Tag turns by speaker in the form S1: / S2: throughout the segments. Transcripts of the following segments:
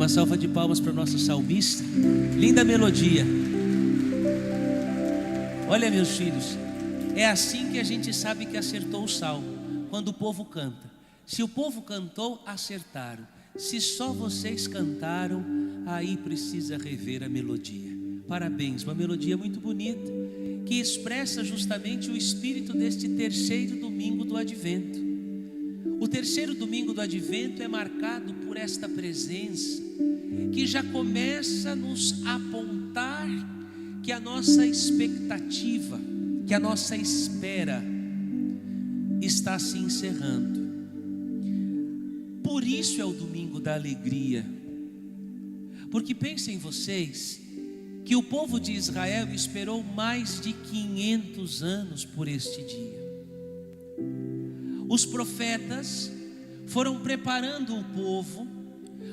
S1: Uma salva de palmas para o nosso salmista. Linda melodia. Olha, meus filhos, é assim que a gente sabe que acertou o salmo, quando o povo canta. Se o povo cantou, acertaram. Se só vocês cantaram, aí precisa rever a melodia. Parabéns, uma melodia muito bonita, que expressa justamente o espírito deste terceiro domingo do Advento. O terceiro domingo do Advento é marcado por esta presença, que já começa a nos apontar que a nossa expectativa, que a nossa espera está se encerrando. Por isso é o domingo da alegria. Porque pensem vocês que o povo de Israel esperou mais de 500 anos por este dia. Os profetas foram preparando o povo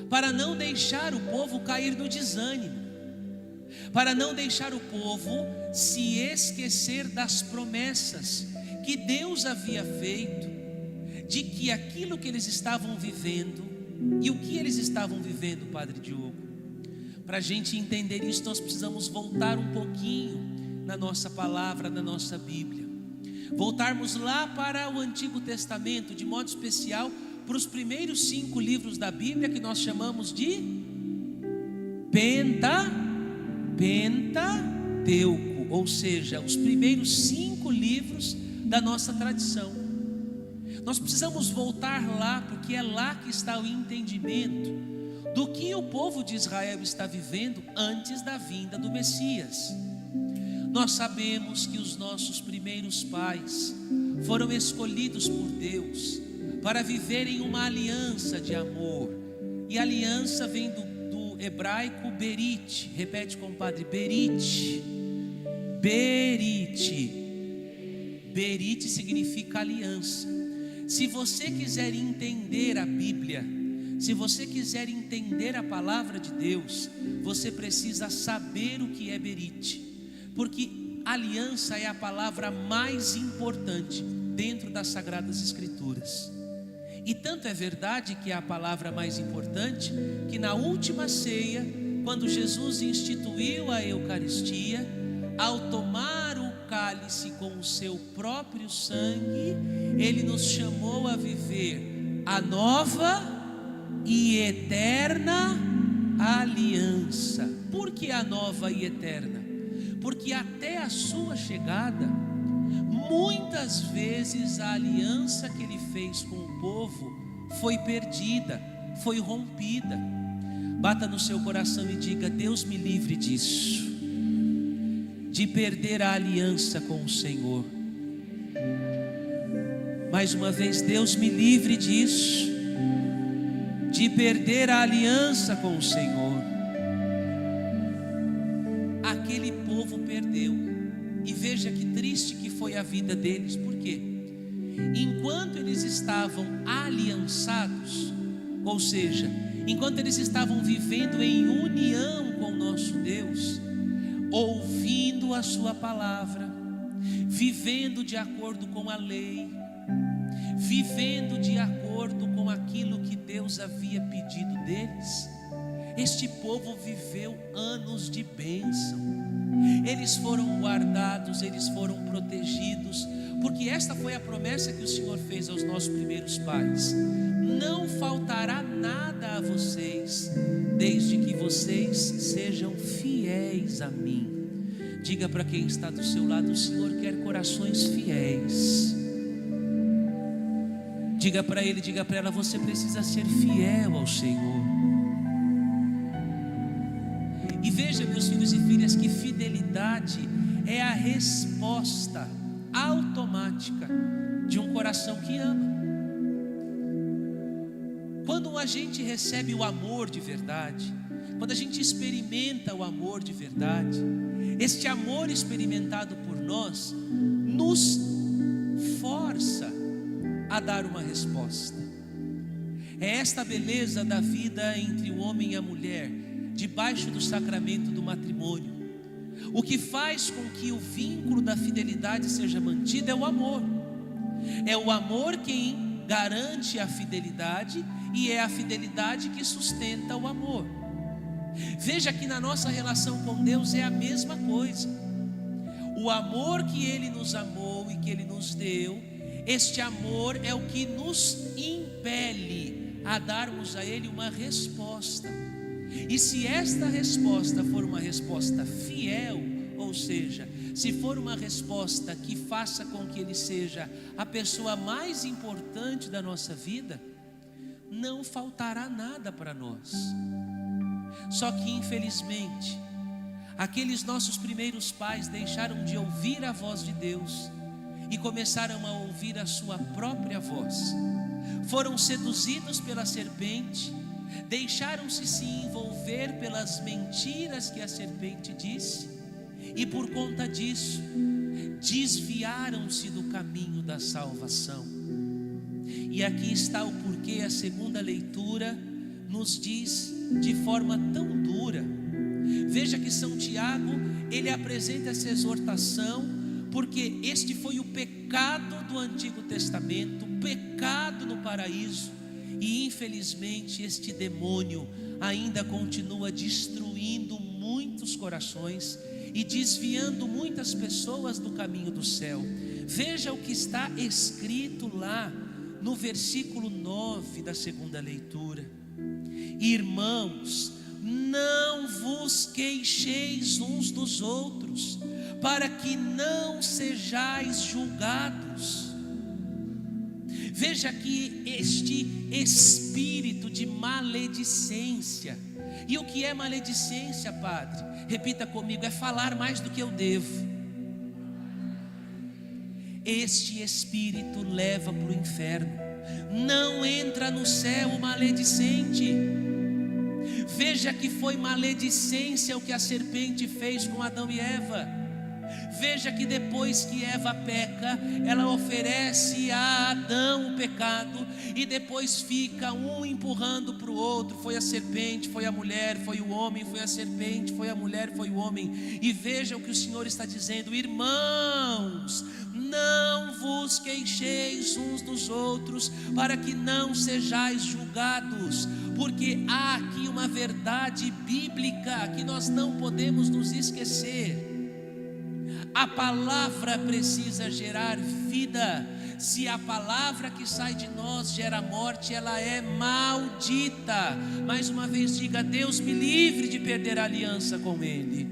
S1: para não deixar o povo cair no desânimo, para não deixar o povo se esquecer das promessas que Deus havia feito, de que aquilo que eles estavam vivendo, e o que eles estavam vivendo, Padre Diogo? Para a gente entender isso, nós precisamos voltar um pouquinho na nossa palavra, na nossa Bíblia. Voltarmos lá para o Antigo Testamento, de modo especial para os primeiros 5 livros da Bíblia, que nós chamamos de Pentateuco, ou seja, os primeiros 5 livros da nossa tradição. Nós precisamos voltar lá, porque é lá que está o entendimento do que o povo de Israel está vivendo antes da vinda do Messias. Nós sabemos que os nossos primeiros pais foram escolhidos por Deus para viverem uma aliança de amor, e aliança vem do hebraico berit. Repete com o padre: berit. Berit significa aliança. Se você quiser entender a Bíblia, se você quiser entender a palavra de Deus, você precisa saber o que é berit, porque aliança é a palavra mais importante dentro das Sagradas Escrituras. E tanto é verdade que é a palavra mais importante, que na última ceia, quando Jesus instituiu a Eucaristia, ao tomar o cálice com o seu próprio sangue, Ele nos chamou a viver a nova e eterna aliança. Por que a nova e eterna? Porque até a sua chegada, muitas vezes a aliança que Ele fez com o povo foi perdida, foi rompida. Bata no seu coração e diga: Deus me livre disso, de perder a aliança com o Senhor. Mais uma vez: Deus me livre disso, de perder a aliança com o Senhor. Aquele povo perdeu, e veja que triste que foi a vida deles. Por quê? Enquanto eles estavam aliançados, ou seja, enquanto eles estavam vivendo em união com o nosso Deus, ouvindo a sua palavra, vivendo de acordo com a lei, vivendo de acordo com aquilo que Deus havia pedido deles, este povo viveu anos de bênção. Eles foram guardados, eles foram protegidos, porque esta foi a promessa que o Senhor fez aos nossos primeiros pais: não faltará nada a vocês, desde que vocês sejam fiéis a mim. Diga para quem está do seu lado: o Senhor quer corações fiéis. Diga para ele, diga para ela: você precisa ser fiel ao Senhor. E veja, meus filhos e filhas, que fidelidade é a resposta automática de um coração que ama. Quando a gente recebe o amor de verdade, quando a gente experimenta o amor de verdade, este amor experimentado por nós nos força a dar uma resposta. É esta beleza da vida entre o homem e a mulher, debaixo do sacramento do matrimônio. O que faz com que o vínculo da fidelidade seja mantido é o amor. É o amor quem garante a fidelidade e é a fidelidade que sustenta o amor. Veja que na nossa relação com Deus é a mesma coisa. O amor que Ele nos amou e que Ele nos deu, este amor é o que nos impele a darmos a Ele uma resposta. E se esta resposta for uma resposta fiel, ou seja, se for uma resposta que faça com que Ele seja a pessoa mais importante da nossa vida, não faltará nada para nós. Só que infelizmente, aqueles nossos primeiros pais deixaram de ouvir a voz de Deus e começaram a ouvir a sua própria voz. Foram seduzidos pela serpente, deixaram-se se envolver pelas mentiras que a serpente disse, e por conta disso, desviaram-se do caminho da salvação. E aqui está o porquê a segunda leitura nos diz de forma tão dura. Veja que São Tiago, ele apresenta essa exortação, porque este foi o pecado do Antigo Testamento, o pecado no paraíso, e infelizmente este demônio ainda continua destruindo muitos corações e desviando muitas pessoas do caminho do céu. Veja o que está escrito lá no versículo 9 da segunda leitura: irmãos, não vos queixeis uns dos outros, para que não sejais julgados. Veja que este espírito de maledicência, e o que é maledicência, padre? Repita comigo: é falar mais do que eu devo. Este espírito leva para o inferno. Não entra no céu o maledicente. Veja que foi maledicência o que a serpente fez com Adão e Eva. Veja que depois que Eva peca, ela oferece a Adão o pecado, e depois fica um empurrando para o outro. Foi a serpente, foi a mulher, foi o homem, foi a serpente, foi a mulher, foi o homem. E veja o que o Senhor está dizendo: irmãos, não vos queixeis uns dos outros, para que não sejais julgados. Porque há aqui uma verdade bíblica que nós não podemos nos esquecer. A palavra precisa gerar vida. Se a palavra que sai de nós gera morte, ela é maldita. Mais uma vez diga: Deus me livre de perder a aliança com Ele.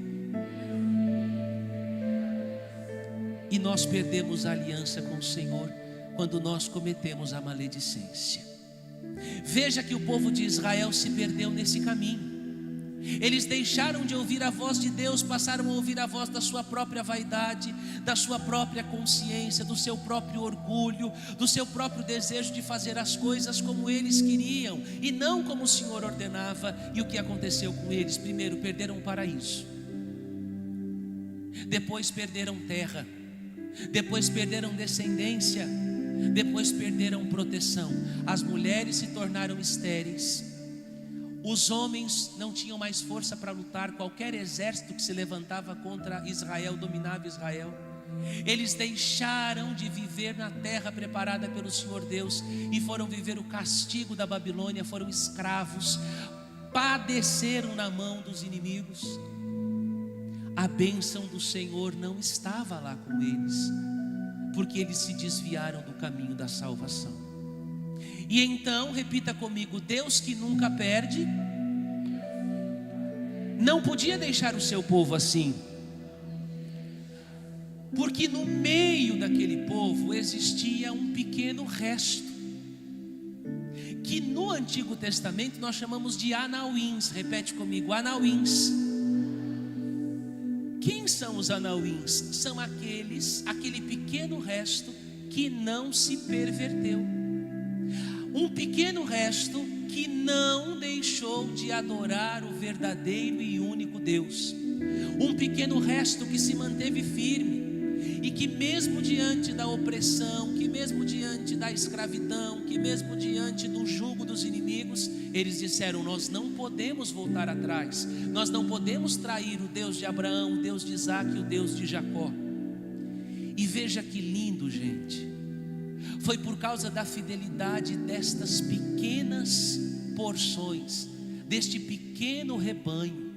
S1: E nós perdemos a aliança com o Senhor quando nós cometemos a maledicência. Veja que o povo de Israel se perdeu nesse caminho. Eles deixaram de ouvir a voz de Deus, passaram a ouvir a voz da sua própria vaidade, da sua própria consciência, do seu próprio orgulho, do seu próprio desejo de fazer as coisas como eles queriam e não como o Senhor ordenava. E o que aconteceu com eles? Primeiro, perderam o paraíso, depois perderam terra, depois perderam descendência, depois perderam proteção. As mulheres se tornaram estéreis. Os homens não tinham mais força para lutar. Qualquer exército que se levantava contra Israel, dominava Israel. Eles deixaram de viver na terra preparada pelo Senhor Deus e foram viver o castigo da Babilônia. Foram escravos, padeceram na mão dos inimigos. A bênção do Senhor não estava lá com eles, porque eles se desviaram do caminho da salvação. E então, repita comigo: Deus que nunca perde, não podia deixar o seu povo assim, porque no meio daquele povo existia um pequeno resto, que no Antigo Testamento nós chamamos de anauins. Repete comigo: anauins. Quem são os anauins? São aquele pequeno resto que não se perverteu. Um pequeno resto que não deixou de adorar o verdadeiro e único Deus. Um pequeno resto que se manteve firme e que mesmo diante da opressão, que mesmo diante da escravidão, que mesmo diante do jugo dos inimigos, eles disseram: nós não podemos voltar atrás, nós não podemos trair o Deus de Abraão, o Deus de Isaac e o Deus de Jacó. E veja que lindo, gente, Foi por causa da fidelidade destas pequenas porções, deste pequeno rebanho.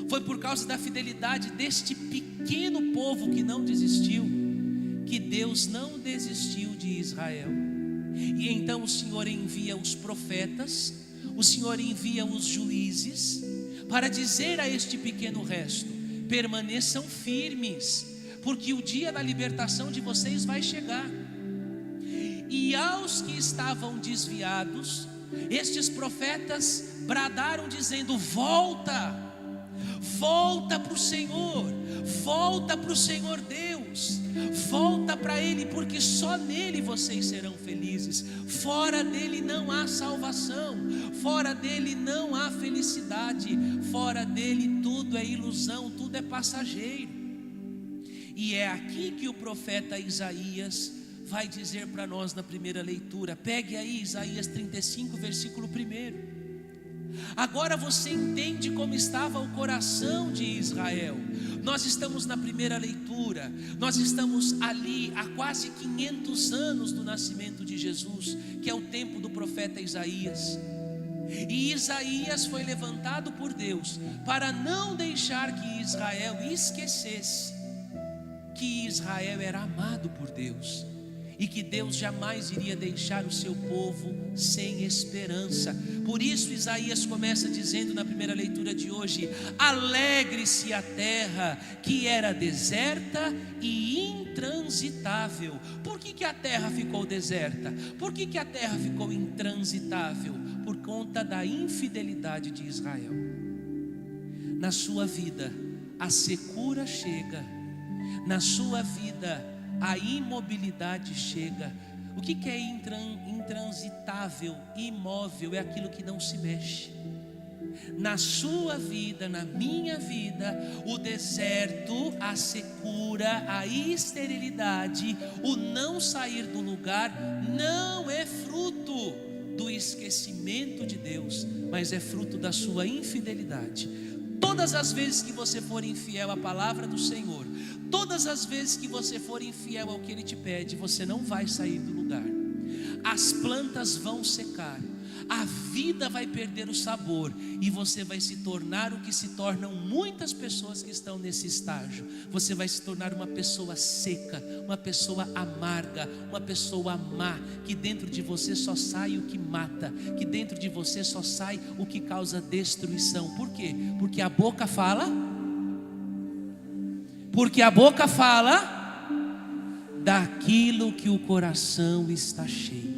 S1: Foi por causa da fidelidade deste pequeno povo que não desistiu, que Deus não desistiu de Israel. E então o Senhor envia os profetas, o Senhor envia os juízes, para dizer a este pequeno resto: permaneçam firmes, porque o dia da libertação de vocês vai chegar. E aos que estavam desviados, estes profetas bradaram dizendo: volta, volta para o Senhor, volta para o Senhor Deus, volta para Ele, porque só nele vocês serão felizes. Fora dele não há salvação, fora dele não há felicidade, fora dele tudo é ilusão, tudo é passageiro. E é aqui que o profeta Isaías vai dizer para nós na primeira leitura. Pegue aí Isaías 35, versículo 1. Agora você entende como estava o coração de Israel. Nós estamos na primeira leitura, nós estamos ali há quase 500 anos do nascimento de Jesus, que é o tempo do profeta Isaías. E Isaías foi levantado por Deus para não deixar que Israel esquecesse que Israel era amado por Deus, e que Deus jamais iria deixar o seu povo sem esperança. Por isso Isaías começa dizendo na primeira leitura de hoje: alegre-se a terra que era deserta e intransitável. Por que a terra ficou deserta? Por que a terra ficou intransitável? Por conta da infidelidade de Israel. Na sua vida a secura chega, na sua vida a imobilidade chega. O que é intransitável? Imóvel é aquilo que não se mexe. Na sua vida, na minha vida, o deserto, a secura, a esterilidade, o não sair do lugar, não é fruto do esquecimento de Deus, mas é fruto da sua infidelidade. Todas as vezes que você for infiel à palavra do Senhor, todas as vezes que você for infiel ao que Ele te pede, você não vai sair do lugar. As plantas vão secar, a vida vai perder o sabor, e você vai se tornar o que se tornam muitas pessoas que estão nesse estágio. Você vai se tornar uma pessoa seca, uma pessoa amarga, uma pessoa má, que dentro de você só sai o que mata, que dentro de você só sai o que causa destruição. Por quê? Porque a boca fala daquilo que o coração está cheio.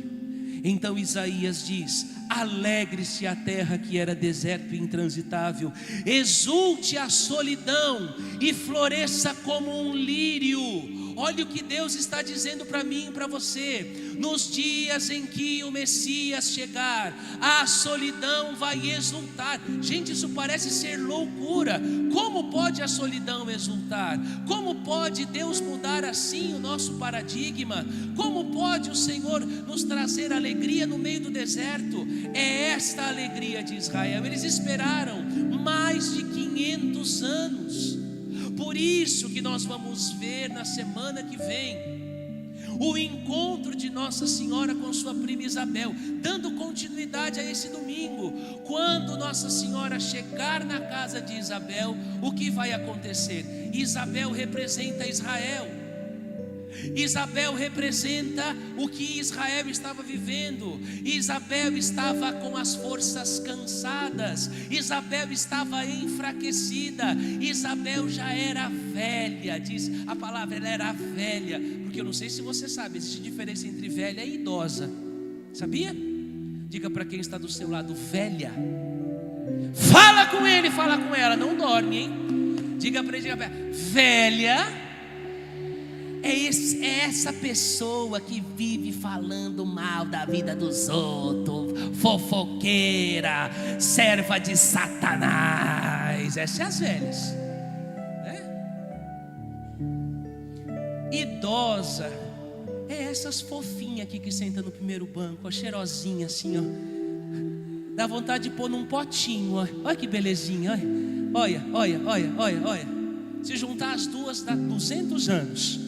S1: Então Isaías diz: alegre-se a terra que era deserto e intransitável, exulte a solidão e floresça como um lírio. Olha o que Deus está dizendo para mim e para você: nos dias em que o Messias chegar, a solidão vai exultar. Gente, isso parece ser loucura. Como pode a solidão exultar? Como pode Deus mudar assim o nosso paradigma? Como pode o Senhor nos trazer alegria no meio do deserto? É esta a alegria de Israel. Eles esperaram mais de 500 anos. Por isso que nós vamos ver na semana que vem o encontro de Nossa Senhora com sua prima Isabel, dando continuidade a esse domingo. Quando Nossa Senhora chegar na casa de Isabel, o que vai acontecer? Isabel representa Israel. Isabel representa o que Israel estava vivendo. Isabel estava com as forças cansadas, Isabel estava enfraquecida, Isabel já era velha. Diz a palavra, ela era velha, porque eu não sei se você sabe, existe diferença entre velha e idosa. Sabia? Diga para quem está do seu lado: velha. Fala com ele, fala com ela, não dorme, hein? Diga para ele, diga para ela: velha é essa pessoa que vive falando mal da vida dos outros, fofoqueira, serva de Satanás. Essas são as velhas, né? Idosa é essas fofinhas aqui que sentam no primeiro banco, a cheirosinha assim, ó. Dá vontade de pôr num potinho, ó. Olha que belezinha, olha. Olha. Se juntar as duas dá 200 anos.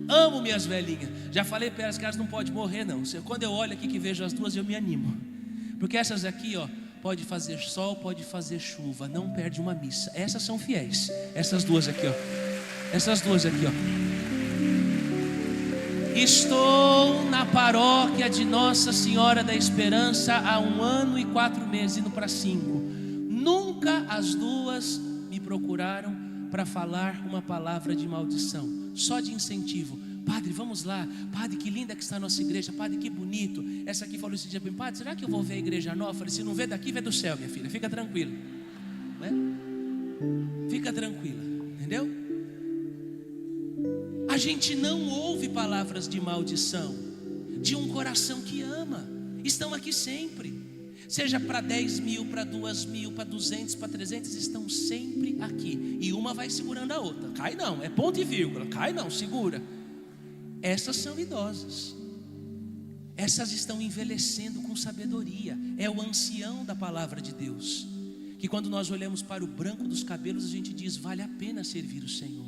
S1: Amo minhas velhinhas. Já falei para elas que elas não podem morrer não. Quando eu olho aqui que vejo as duas, eu me animo. Porque essas aqui, ó, pode fazer sol, pode fazer chuva, não perde uma missa. Essas são fiéis. Essas duas aqui, ó. Essas duas aqui, ó. Estou na paróquia de Nossa Senhora da Esperança há 1 ano e 4 meses, indo para 5. Nunca as duas me procuraram para falar uma palavra de maldição, só de incentivo. Padre, vamos lá. Padre, que linda que está a nossa igreja. Padre, que bonito. Essa aqui falou esse dia para mim: Padre, será que eu vou ver a igreja nova? Eu falei: se não vê daqui, vê do céu, minha filha. Fica tranquila, né? Fica tranquila, entendeu? A gente não ouve palavras de maldição de um coração que ama. Estão aqui sempre. Seja para 10 mil, para 2 mil, para 200, para 300, estão sempre aqui. E uma vai segurando a outra. Cai não, é ponto e vírgula. Cai não, segura. Essas são idosas. Essas estão envelhecendo com sabedoria. É o ancião da palavra de Deus, que quando nós olhamos para o branco dos cabelos, a gente diz: vale a pena servir o Senhor,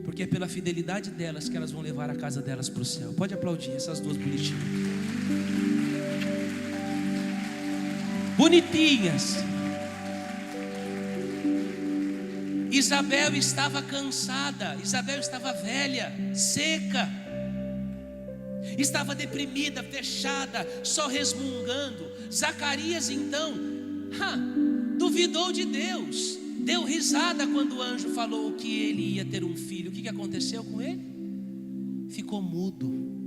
S1: porque é pela fidelidade delas que elas vão levar a casa delas para o céu. Pode aplaudir essas duas bonitinhas. Bonitinhas. Isabel estava cansada, Isabel estava velha, seca, estava deprimida, fechada, só resmungando. Zacarias então duvidou de Deus, deu risada quando o anjo falou que ele ia ter um filho. O que aconteceu com ele? Ficou mudo.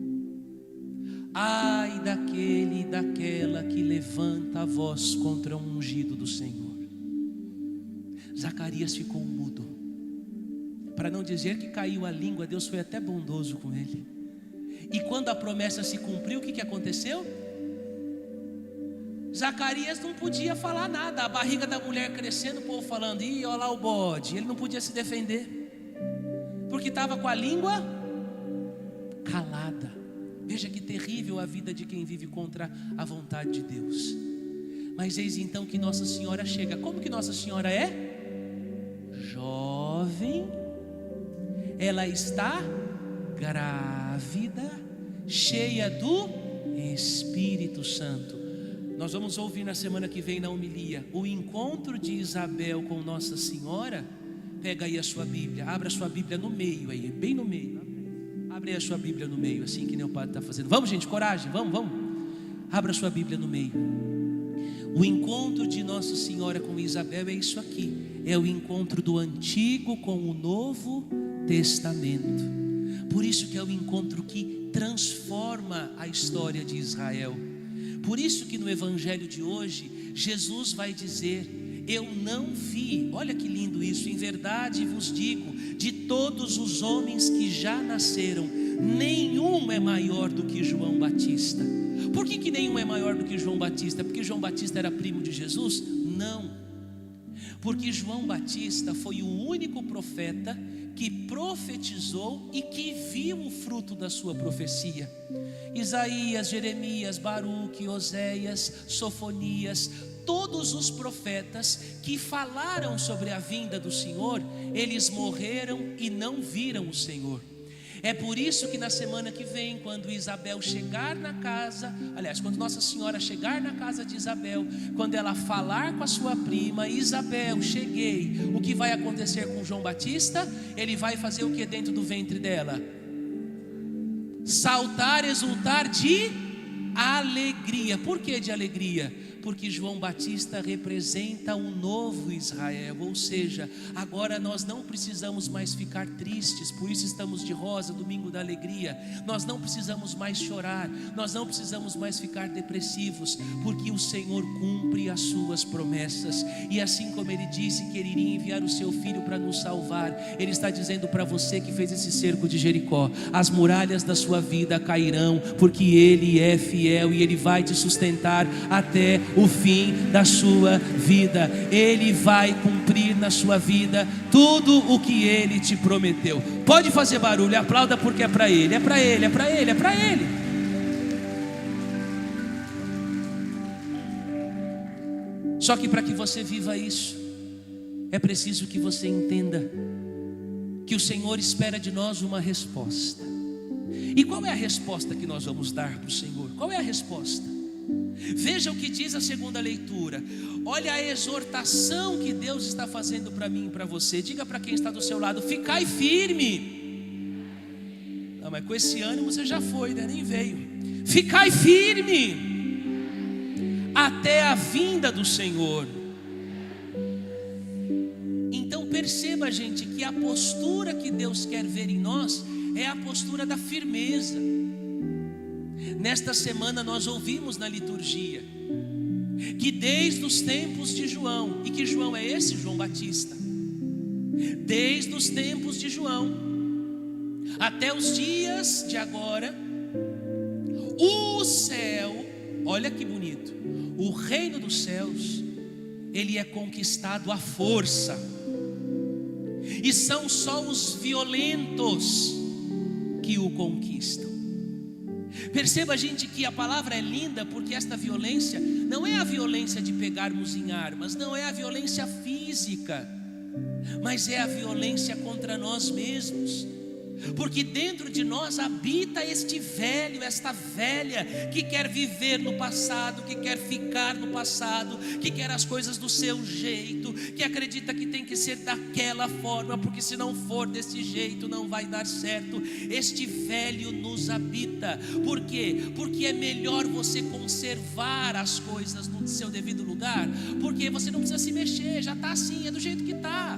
S1: Ai daquele e daquela que levanta a voz contra um ungido do Senhor. Zacarias ficou mudo, para não dizer que caiu a língua. Deus foi até bondoso com ele. E quando a promessa se cumpriu, o que aconteceu? Zacarias não podia falar nada. A barriga da mulher crescendo, o povo falando: ih, olha lá o bode. Ele não podia se defender, porque estava com a língua calada. Veja que terrível a vida de quem vive contra a vontade de Deus. Mas eis então que Nossa Senhora chega. Como que Nossa Senhora é? Jovem. Ela está grávida, cheia do Espírito Santo. Nós vamos ouvir na semana que vem na homilia o encontro de Isabel com Nossa Senhora. Pega aí a sua Bíblia, abra a sua Bíblia no meio aí, bem no meio. Abre aí a sua Bíblia no meio, assim que nem o padre está fazendo. Vamos, gente, coragem, vamos. Abra a sua Bíblia no meio. O encontro de Nossa Senhora com Isabel é isso aqui. É o encontro do Antigo com o Novo Testamento. Por isso que é o encontro que transforma a história de Israel. Por isso que no Evangelho de hoje, Jesus vai dizer: eu não vi, olha que lindo isso, em verdade vos digo, de todos os homens que já nasceram, nenhum é maior do que João Batista. Por que nenhum é maior do que João Batista? Porque João Batista era primo de Jesus? Não, porque João Batista foi o único profeta que profetizou e que viu o fruto da sua profecia. Isaías, Jeremias, Baruque, Oséias, Sofonias, todos os profetas que falaram sobre a vinda do Senhor, eles morreram e não viram o Senhor. É por isso que na semana que vem, quando Isabel chegar na casa, aliás, quando Nossa Senhora chegar na casa de Isabel, quando ela falar com a sua prima: Isabel, cheguei, o que vai acontecer com João Batista? Ele vai fazer o que dentro do ventre dela? Saltar, exultar de alegria. Por que de alegria? Porque João Batista representa um novo Israel, ou seja, agora nós não precisamos mais ficar tristes, por isso estamos de rosa, domingo da alegria. Nós não precisamos mais chorar, nós não precisamos mais ficar depressivos, porque o Senhor cumpre as suas promessas. E assim como Ele disse que Ele iria enviar o seu Filho para nos salvar, Ele está dizendo para você que fez esse cerco de Jericó: as muralhas da sua vida cairão, porque Ele é fiel e Ele vai te sustentar até o fim da sua vida. Ele vai cumprir na sua vida tudo o que Ele te prometeu. Pode fazer barulho, aplauda, porque é para Ele, é para Ele, é para Ele, é para Ele. Só que para que você viva isso, é preciso que você entenda que o Senhor espera de nós uma resposta. E qual é a resposta que nós vamos dar para o Senhor? Qual é a resposta? Veja o que diz a segunda leitura. Olha a exortação que Deus está fazendo para mim e para você. Diga para quem está do seu lado: ficai firme. Não, mas com esse ânimo você já foi, né? Nem veio. Ficai firme até a vinda do Senhor. Então perceba, gente, que a postura que Deus quer ver em nós é a postura da firmeza. Nesta semana nós ouvimos na liturgia que desde os tempos de João, e que João é esse? João Batista. Desde os tempos de João até os dias de agora, o céu, olha que bonito, o reino dos céus, ele é conquistado à força, e são só os violentos que o conquistam. Perceba, gente, que a palavra é linda, porque esta violência não é a violência de pegarmos em armas, não é a violência física, mas é a violência contra nós mesmos. Porque dentro de nós habita este velho, esta velha, que quer viver no passado, que quer ficar no passado, que quer as coisas do seu jeito, que acredita que tem que ser daquela forma, porque se não for desse jeito não vai dar certo. Este velho nos habita. Por quê? Porque é melhor você conservar as coisas no seu devido lugar, porque você não precisa se mexer, já está assim, é do jeito que está.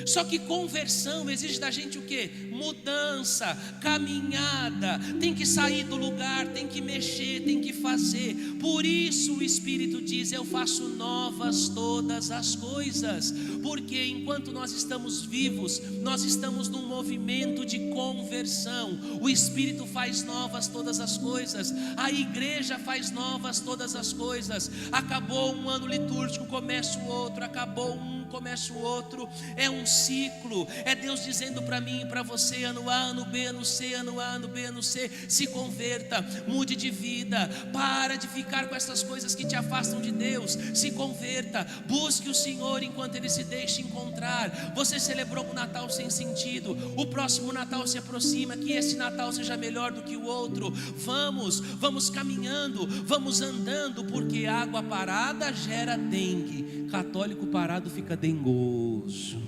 S1: Só que conversão exige da gente o quê? Mudança, caminhada, tem que sair do lugar, tem que mexer, tem que fazer. Por isso o Espírito diz: eu faço novas todas as coisas. Porque enquanto nós estamos vivos, nós estamos num movimento de conversão. O Espírito faz novas todas as coisas, a igreja faz novas todas as coisas. Acabou um ano litúrgico, começa o outro, acabou um, começa o outro. É um ciclo, é Deus dizendo para mim e para você: ano A, ano B, ano C, ano A, ano B, ano C. Se converta, mude de vida, para de ficar com essas coisas que te afastam de Deus. Se converta, busque o Senhor enquanto Ele se deixa encontrar. Você celebrou um Natal sem sentido, o próximo Natal se aproxima, que esse Natal seja melhor do que o outro. Vamos caminhando, vamos andando, porque água parada gera dengue, católico parado fica dengoso,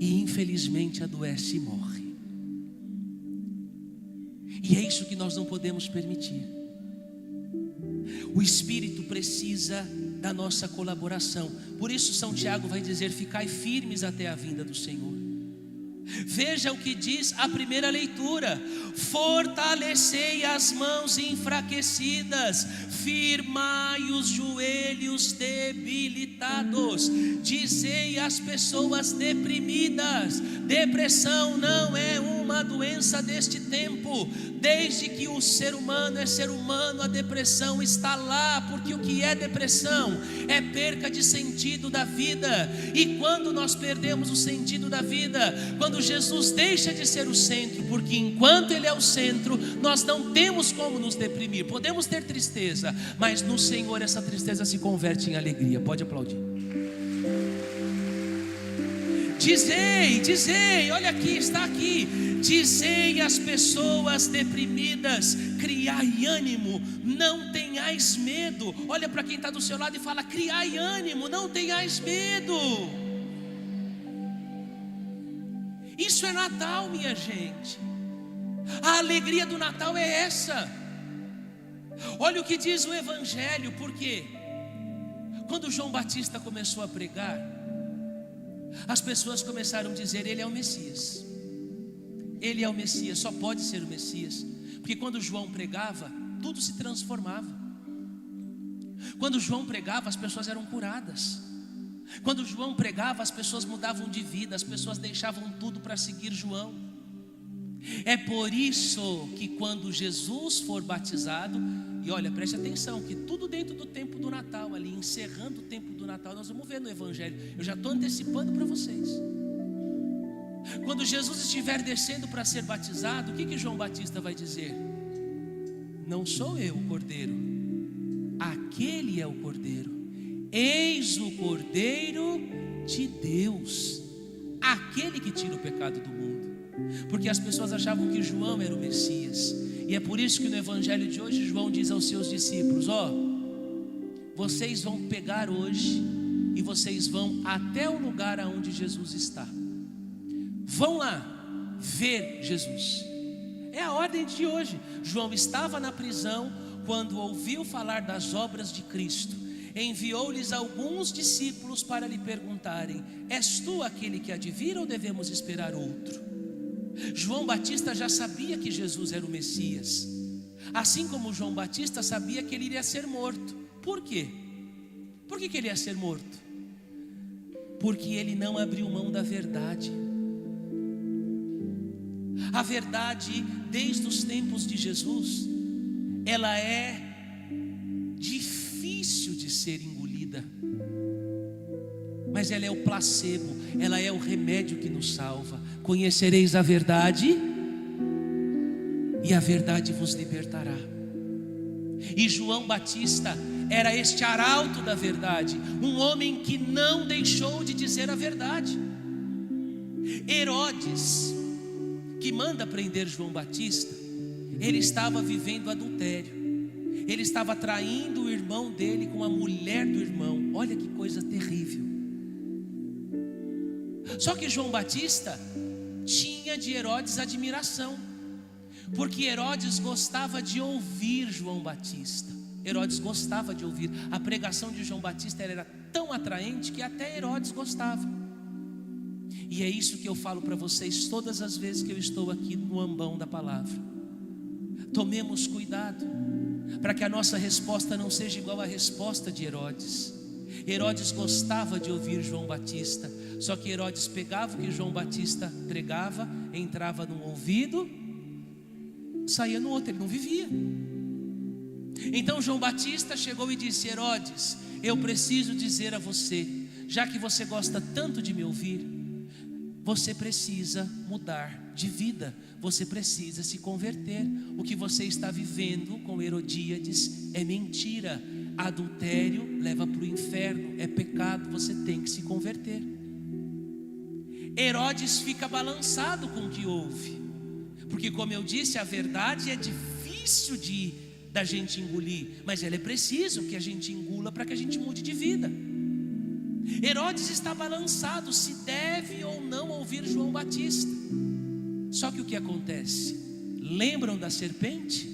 S1: e infelizmente adoece e morre. E é isso que nós não podemos permitir. O Espírito precisa da nossa colaboração. Por isso São Tiago vai dizer: ficai firmes até a vinda do Senhor. Veja o que diz a primeira leitura: fortalecei as mãos enfraquecidas, firmai os joelhos debilitados, dizei às pessoas deprimidas. Depressão não é uma doença deste tempo. Desde que o ser humano é ser humano, a depressão está lá, porque o que é depressão? É perca de sentido da vida. E quando nós perdemos o sentido da vida, quando Jesus deixa de ser o centro, porque enquanto Ele é o centro, nós não temos como nos deprimir. Podemos ter tristeza, mas no Senhor essa tristeza se converte em alegria. Pode aplaudir. Dizei, olha aqui, está aqui: dizei às pessoas deprimidas, criai ânimo, não tenhais medo. Olha para quem está do seu lado e fala: criai ânimo, não tenhais medo. Isso é Natal, minha gente. A alegria do Natal é essa. Olha o que diz o Evangelho, porque quando João Batista começou a pregar, as pessoas começaram a dizer: ele é o Messias. Ele é o Messias, só pode ser o Messias. Porque quando João pregava, tudo se transformava. Quando João pregava, as pessoas eram curadas. Quando João pregava, as pessoas mudavam de vida, as pessoas deixavam tudo para seguir João. É por isso que quando Jesus for batizado, e olha, preste atenção, que tudo dentro do tempo do Natal, ali, encerrando o tempo do Natal, nós vamos ver no Evangelho. Eu já estou antecipando para vocês. Quando Jesus estiver descendo para ser batizado, o que João Batista vai dizer? Não sou eu o Cordeiro, aquele é o Cordeiro. Eis o Cordeiro de Deus aquele que tira o pecado do mundo. Porque as pessoas achavam que João era o Messias. E é por isso que no evangelho de hoje João diz aos seus discípulos: vocês vão pegar hoje e vocês vão até o lugar aonde Jesus está. Vão lá ver Jesus. É a ordem de hoje. João estava na prisão quando ouviu falar das obras de Cristo. Enviou-lhes alguns discípulos para lhe perguntarem: és tu aquele que há de vir ou devemos esperar outro? João Batista já sabia que Jesus era o Messias, assim como João Batista sabia que ele iria ser morto. Por quê? Por que ele ia ser morto? Porque ele não abriu mão da verdade. A verdade, desde os tempos de Jesus, ela é difícil de ser engolida, mas ela é o placebo, ela é o remédio que nos salva. Conhecereis a verdade, e a verdade vos libertará. E João Batista era este arauto da verdade, um homem que não deixou de dizer a verdade. Herodes, que manda prender João Batista, ele estava vivendo adultério. Ele estava traindo o irmão dele com a mulher do irmão. Olha que coisa terrível. Só que João Batista tinha de Herodes admiração, porque Herodes gostava de ouvir João Batista. Herodes gostava de ouvir. A pregação de João Batista era tão atraente que até Herodes gostava. E é isso que eu falo para vocês todas as vezes que eu estou aqui no ambão da palavra. Tomemos cuidado para que a nossa resposta não seja igual à resposta de Herodes. Herodes gostava de ouvir João Batista, só que Herodes pegava o que João Batista pregava, entrava num ouvido, saía no outro, ele não vivia. Então João Batista chegou e disse: Herodes, eu preciso dizer a você, já que você gosta tanto de me ouvir, você precisa mudar de vida, você precisa se converter. O que você está vivendo com Herodíades é mentira. Adultério leva para o inferno, é pecado, você tem que se converter. Herodes fica balançado com o que ouve, porque, como eu disse, a verdade é difícil da gente engolir, mas ela é preciso que a gente engula para que a gente mude de vida. Herodes está balançado se deve ou não ouvir João Batista. Só que o que acontece? Lembram da serpente?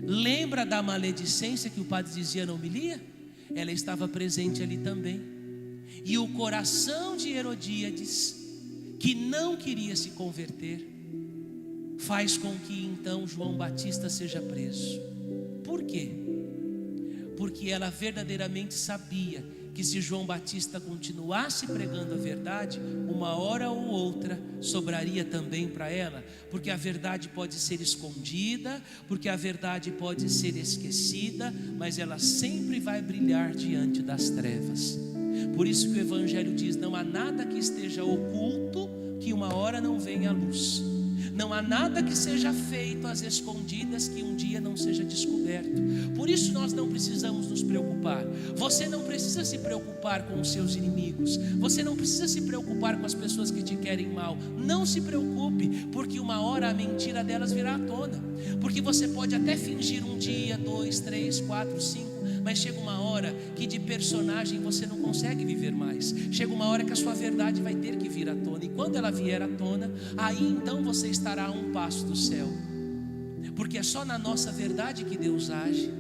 S1: Lembra da maledicência que o padre dizia na homilia? Ela estava presente ali também. E o coração de Herodíades, que não queria se converter, faz com que então João Batista seja preso. Por quê? Porque ela verdadeiramente sabia que se João Batista continuasse pregando a verdade, uma hora ou outra sobraria também para ela, porque a verdade pode ser escondida, porque a verdade pode ser esquecida, mas ela sempre vai brilhar diante das trevas. Por isso que o Evangelho diz: não há nada que esteja oculto que uma hora não venha à luz. Não há nada que seja feito às escondidas que um dia não seja descoberto. Por isso nós não precisamos nos preocupar. Você não precisa se preocupar com os seus inimigos. Você não precisa se preocupar com as pessoas que te querem mal. Não se preocupe, porque uma hora a mentira delas virá à tona. Porque você pode até fingir um dia, 2, 3, 4, 5, mas chega uma hora que de personagem você não consegue viver mais. Chega uma hora que a sua verdade vai ter que vir à tona. E quando ela vier à tona, aí então você estará a um passo do céu. Porque é só na nossa verdade que Deus age.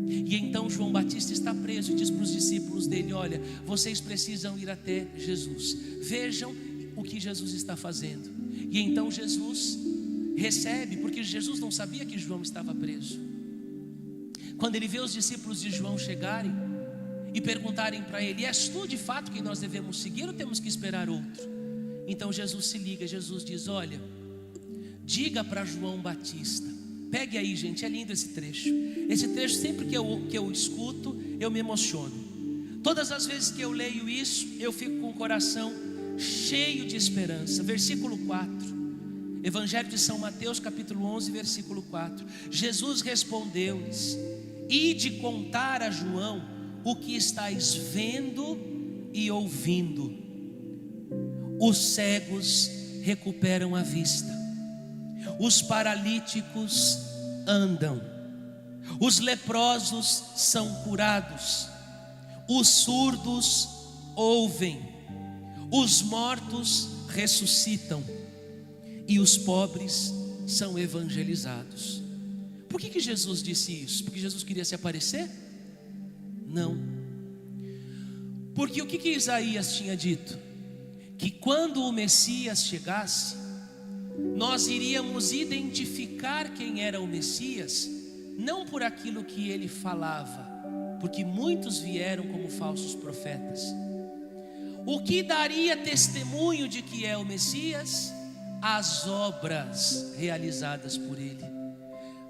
S1: E então João Batista está preso e diz para os discípulos dele: olha, vocês precisam ir até Jesus. Vejam o que Jesus está fazendo. E então Jesus recebe, porque Jesus não sabia que João estava preso. Quando ele vê os discípulos de João chegarem e perguntarem para ele: és tu de fato quem nós devemos seguir ou temos que esperar outro? Então Jesus se liga, Jesus diz: olha, diga para João Batista. Pegue aí, gente, é lindo esse trecho. Esse trecho, sempre que eu escuto, eu me emociono. Todas as vezes que eu leio isso, eu fico com o coração cheio de esperança. Versículo 4, Evangelho de São Mateus, capítulo 11, versículo 4. Jesus respondeu-lhes: ide contar a João o que estáis vendo e ouvindo. os cegos recuperam a vista, os paralíticos andam, os leprosos são curados, os surdos ouvem, os mortos ressuscitam e os pobres são evangelizados. Por que Jesus disse isso? Porque Jesus queria se aparecer? Não. Porque o que Isaías tinha dito? Que quando o Messias chegasse, nós iríamos identificar quem era o Messias, não por aquilo que ele falava, porque muitos vieram como falsos profetas. O que daria testemunho de que é o Messias? As obras realizadas por ele.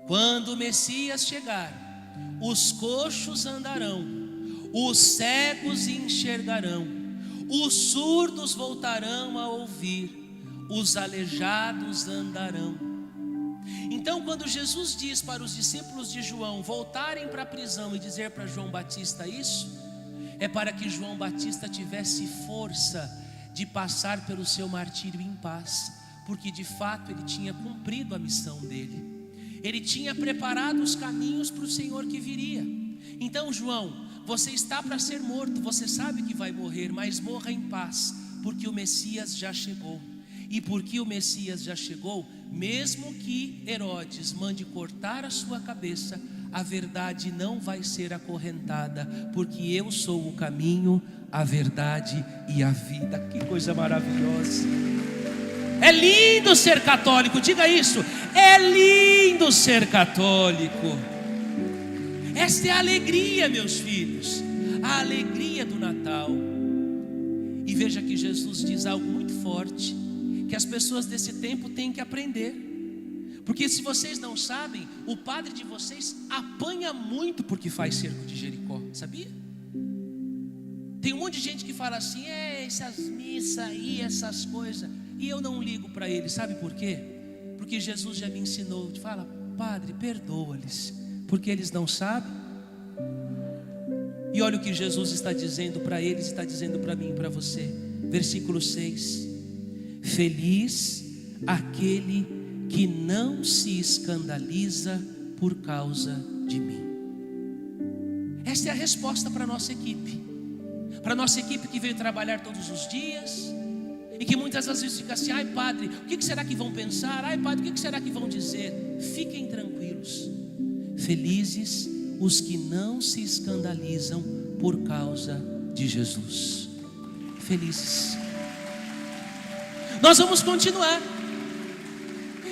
S1: Quando o Messias chegar, os coxos andarão, os cegos enxergarão, os surdos voltarão a ouvir, os aleijados andarão. Então, quando Jesus diz para os discípulos de João voltarem para a prisão e dizer para João Batista isso, é para que João Batista tivesse força de passar pelo seu martírio em paz, porque de fato ele tinha cumprido a missão dele, ele tinha preparado os caminhos para o Senhor que viria. Então, João, você está para ser morto, você sabe que vai morrer, mas morra em paz, porque o Messias já chegou. E porque o Messias já chegou, mesmo que Herodes mande cortar a sua cabeça, a verdade não vai ser acorrentada, porque eu sou o caminho, a verdade e a vida. Que coisa maravilhosa! É lindo ser católico, diga isso, é lindo ser católico. Esta é a alegria, meus filhos, a alegria do Natal. E veja que Jesus diz algo muito forte, que as pessoas desse tempo têm que aprender. Porque se vocês não sabem, o padre de vocês apanha muito porque faz cerco de Jericó, sabia? Tem um monte de gente que fala assim, essas missas aí, essas coisas, e eu não ligo para eles, sabe por quê? Porque Jesus já me ensinou, fala, padre, perdoa-lhes, porque eles não sabem. E olha o que Jesus está dizendo para eles, está dizendo para mim e para você, versículo 6, feliz aquele que não se escandaliza por causa de mim. Esta é a resposta para a nossa equipe, que veio trabalhar todos os dias, e que muitas vezes fica assim, ai padre, o que será que vão pensar? Ai padre, o que será que vão dizer? Fiquem tranquilos, felizes os que não se escandalizam por causa de Jesus. Felizes. Nós vamos continuar.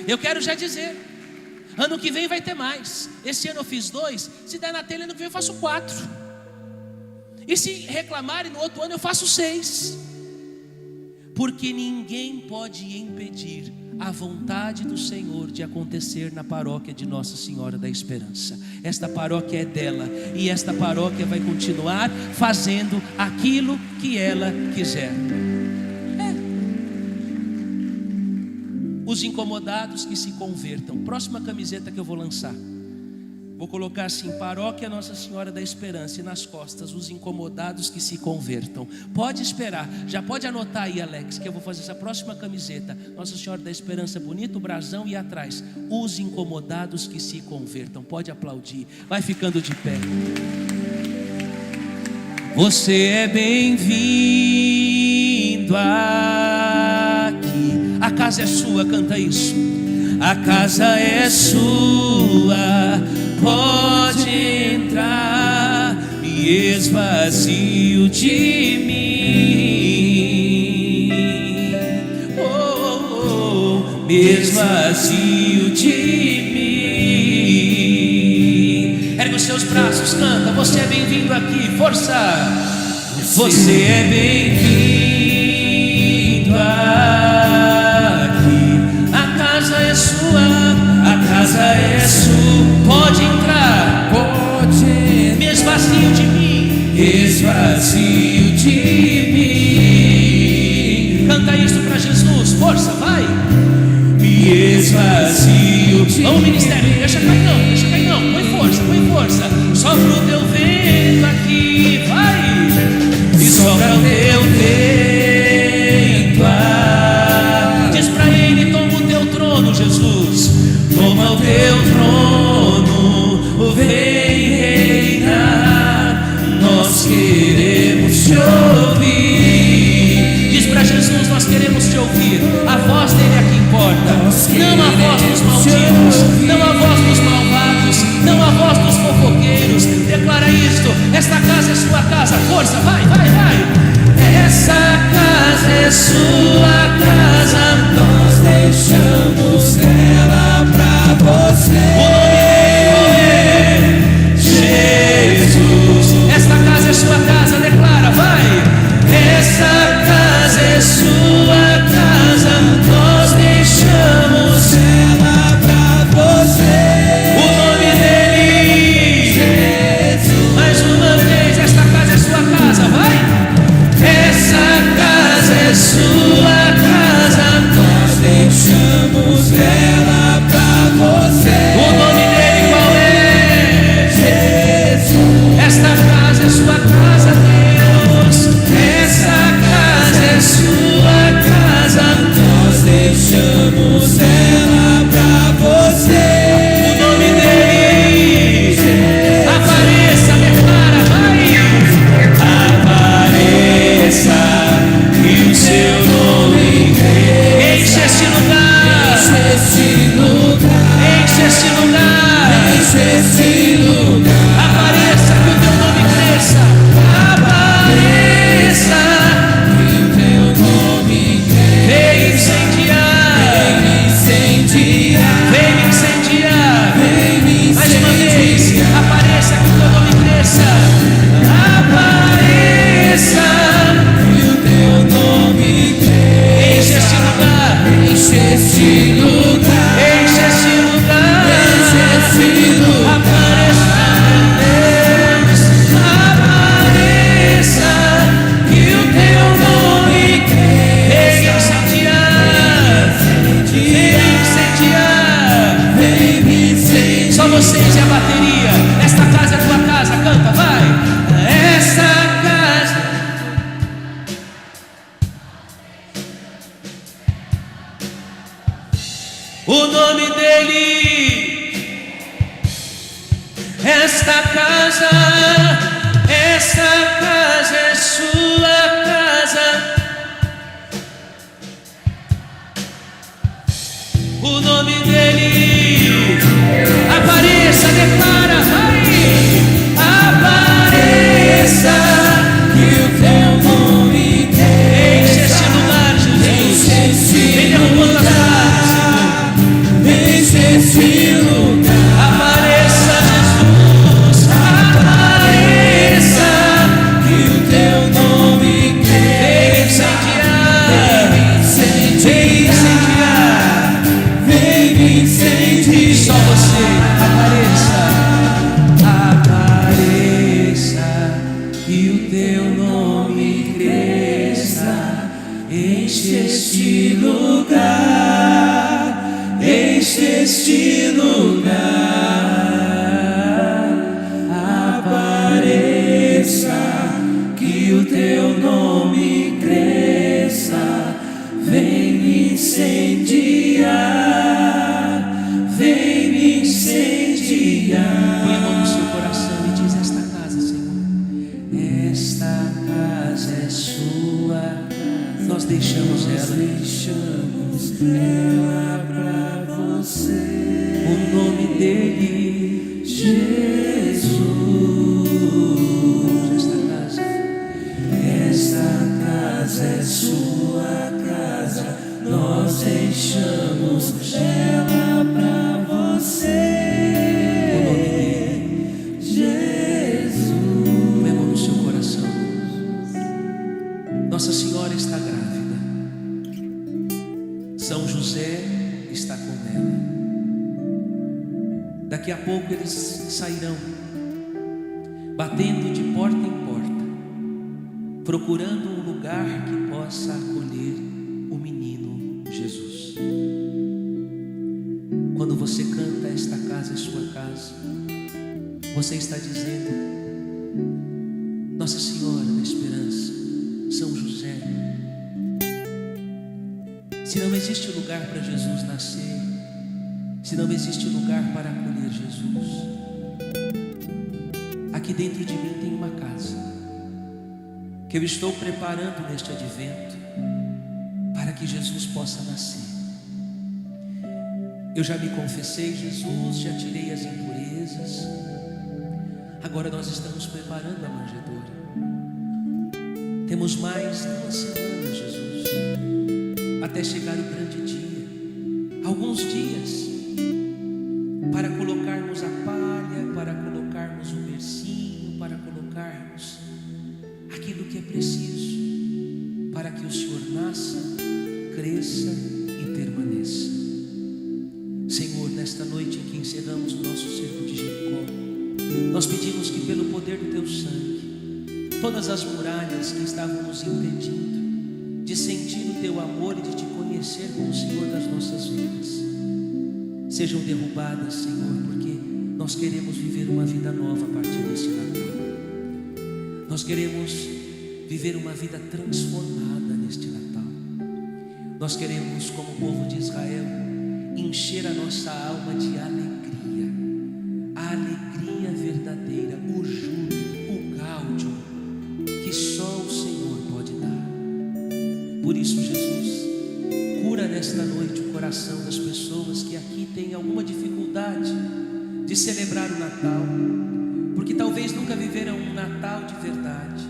S1: Eu quero já dizer, ano que vem vai ter mais. Esse ano eu fiz 2, se der na telha ano que vem eu faço 4. E se reclamarem no outro ano eu faço 6. Porque ninguém pode impedir a vontade do Senhor de acontecer na paróquia de Nossa Senhora da Esperança. Esta paróquia é dela, e esta paróquia vai continuar fazendo aquilo que ela quiser. Os incomodados que se convertam. Próxima camiseta que eu vou lançar, vou colocar assim, paróquia Nossa Senhora da Esperança, e nas costas, os incomodados que se convertam. Pode esperar, já pode anotar aí, Alex, que eu vou fazer essa próxima camiseta, Nossa Senhora da Esperança, bonito, o brasão, e atrás, os incomodados que se convertam. Pode aplaudir, vai ficando de pé. Você é bem-vindo aqui. A casa é sua, canta isso. A casa é sua, pode entrar, me esvazio de mim. Me esvazio de mim. Ergue os seus braços, canta. Você é bem-vindo aqui, força. Você é bem-vindo aqui. A casa é sua, a casa é sua. Pode entrar, pode. Me esvazio de mim, esvazio de mim. Canta isso para Jesus, força, vai. Me esvazio de mim. Vamos, ministério, deixa cair não, põe força. Sopra o teu vento aqui, vai. E sopra o teu vento aqui. não a voz dos malditos, não a voz dos malvados, não a voz dos fofoqueiros. Declara isto: esta casa é sua casa. Força, vai, vai, vai. Essa casa é sua casa, nós deixamos ela pra você. Jesus, esta casa é sua casa. Declara, vai. Essa casa é sua casa, nós deixamos ela pra você. O nome dele, Jesus. Mais uma vez, esta casa é sua casa, vai. Essa casa é sua casa, nós deixamos ela pra você. O nome dele qual é? Jesus. Esta casa é sua casa, Deus. Essa casa é sua casa, nós deixamos ela pra você. O nome dele, apareça, declara, vai. Apareça e o seu nome enche este lugar, enche este lugar, enche este lugar, enche este lugar. Apareça que o teu nome cresça, apareça que o teu nome cresça. Vem incendiar, vem incendiar, vem incendiar, vem incendiar. Mais uma vez, apareça que o teu nome cresça, apareça que o teu nome cresça. Enche este lugar, enche este lugar, enche este lugar, enche este lugar. Apareça, Deus, apareça que o teu nome cresça. Vem incendiar, vem incendiar. Só vocês e a bateria. Esta casa é tua casa, canta, vai. Esta casa. O nome dele, esta casa é sua casa. O nome dele, apareça, declara, vai. Apareça que o teu nome enche este lugar, Jesus. Vem derrubando as casas, enche este lugar. Apareça, Jesus, apareça que o teu nome cresça. Vem incendiar, vem incendiar. Só você, apareça, apareça que o teu nome cresça. Enche este lugar, enche este lugar. Apareça que o teu nome cresça. Vem me incendiar, vem me incendiar. Põe a mão no seu coração e diz: esta casa, Senhor, esta casa é sua casa, nós deixamos ela pra você. O nome dele, Jesus. Esta casa é sua casa, nós deixamos ela pra você. O nome dele, Jesus. Põe a mão no seu coração. Nossa Senhora está grávida. São José está com ela. Daqui a pouco eles sairão, batendo de porta em porta, procurando um lugar que possa acolher o menino Jesus. Quando você canta esta casa é sua casa, você está dizendo: Nossa Senhora da Esperança, São José, se não existe lugar para Jesus nascer, se não existe lugar para acolher Jesus, aqui dentro de mim tem uma casa que eu estou preparando neste advento para que Jesus possa nascer. Eu já me confessei, Jesus, já tirei as impurezas. Agora nós estamos preparando a manjedoura. Temos mais 2 semanas, Jesus, até chegar o grande dia. Alguns dias para colocarmos a palha, para colocarmos o bercinho, para colocarmos aquilo que é preciso para que o Senhor nasça, cresça e permaneça. Senhor, nesta noite em que encerramos o nosso cerco de Jericó, nós pedimos que pelo poder do Teu sangue, todas as muralhas que estavam nos impedindo de sentir o Teu amor e de Te conhecer como Senhor das nossas vidas, sejam derrubadas, Senhor, porque nós queremos viver uma vida nova a partir deste Natal. Nós queremos viver uma vida transformada neste Natal. Nós queremos, como povo de Israel, encher a nossa alma de alegria, a alegria verdadeira, o júbilo, o gáudio que só o Senhor pode dar. Por isso, Jesus, cura nesta noite o coração das pessoas que aqui têm alguma dificuldade de celebrar o Natal, porque talvez nunca viveram um Natal de verdade,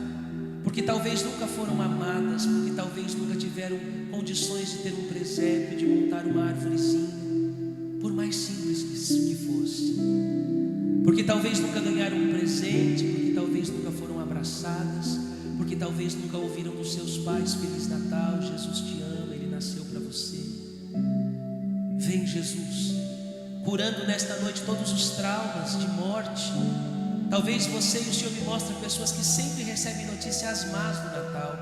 S1: porque talvez nunca foram amadas, porque talvez nunca tiveram condições de ter um presépio, de montar uma árvorezinha, por mais simples que fosse, porque talvez nunca ganharam um presente, porque talvez nunca foram abraçadas, porque talvez nunca ouviram dos seus pais: Feliz Natal, Jesus te ama, Ele nasceu para você. Vem, Jesus, curando nesta noite todos os traumas de morte. Talvez você e o Senhor me mostrem pessoas que sempre recebem notícias más do Natal.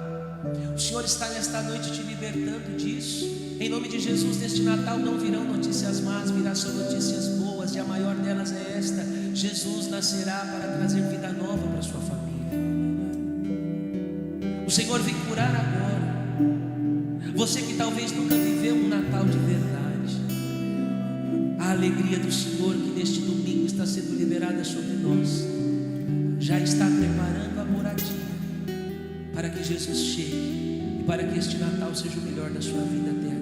S1: O Senhor está nesta noite te libertando disso. Em nome de Jesus, neste Natal não virão notícias más, virão só notícias boas, e a maior delas é esta: Jesus nascerá para trazer vida nova para a sua família. O Senhor vem curar agora você que talvez nunca viveu um Natal de verdade. A alegria do Senhor que neste domingo está sendo liberada sobre nós já está preparando a moradia para que Jesus chegue e para que este Natal seja o melhor da sua vida até